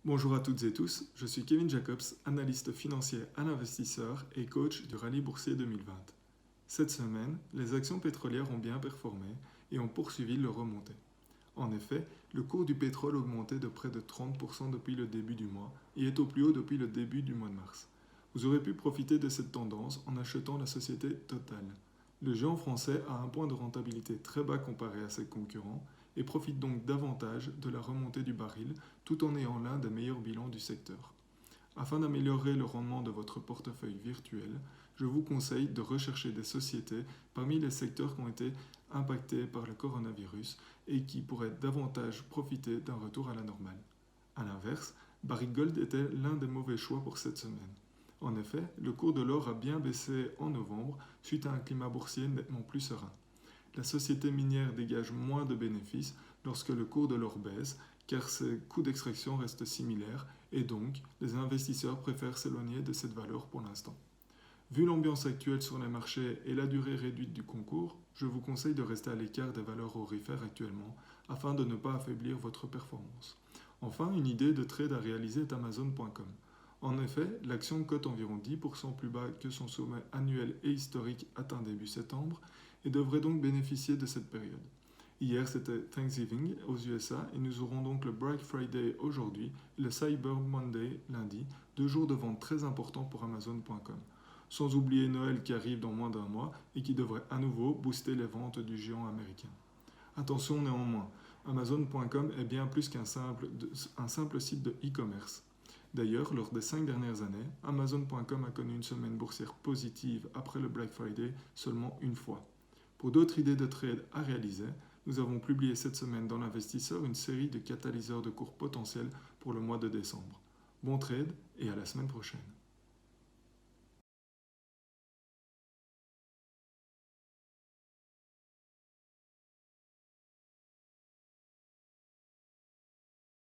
Bonjour à toutes et tous, je suis Kevin Jacobs, analyste financier à l'investisseur et coach du rallye boursier 2020. Cette semaine, les actions pétrolières ont bien performé et ont poursuivi leur remontée. En effet, le cours du pétrole a augmenté de près de 30% depuis le début du mois et est au plus haut depuis le début du mois de mars. Vous aurez pu profiter de cette tendance en achetant la société Total. Le géant français a un point de rentabilité très bas comparé à ses concurrents et profite donc davantage de la remontée du baril tout en ayant l'un des meilleurs bilans du secteur. Afin d'améliorer le rendement de votre portefeuille virtuel, je vous conseille de rechercher des sociétés parmi les secteurs qui ont été impactés par le coronavirus et qui pourraient davantage profiter d'un retour à la normale. A l'inverse, Barrick Gold était l'un des mauvais choix pour cette semaine. En effet, le cours de l'or a bien baissé en novembre suite à un climat boursier nettement plus serein. La société minière dégage moins de bénéfices lorsque le cours de l'or baisse, car ses coûts d'extraction restent similaires et donc les investisseurs préfèrent s'éloigner de cette valeur pour l'instant. Vu l'ambiance actuelle sur les marchés et la durée réduite du concours, je vous conseille de rester à l'écart des valeurs aurifères actuellement afin de ne pas affaiblir votre performance. Enfin, une idée de trade à réaliser est Amazon.com. En effet, l'action cote environ 10% plus bas que son sommet annuel et historique atteint début septembre et devrait donc bénéficier de cette période. Hier, c'était Thanksgiving aux USA et nous aurons donc le Black Friday aujourd'hui et le Cyber Monday lundi, 2 jours de vente très importants pour Amazon.com. Sans oublier Noël qui arrive dans moins d'un mois et qui devrait à nouveau booster les ventes du géant américain. Attention néanmoins, Amazon.com est bien plus qu'un simple site de e-commerce. D'ailleurs, lors des 5 dernières années, Amazon.com a connu une semaine boursière positive après le Black Friday seulement une fois. Pour d'autres idées de trade à réaliser, nous avons publié cette semaine dans l'Investisseur une série de catalyseurs de cours potentiels pour le mois de décembre. Bon trade et à la semaine prochaine.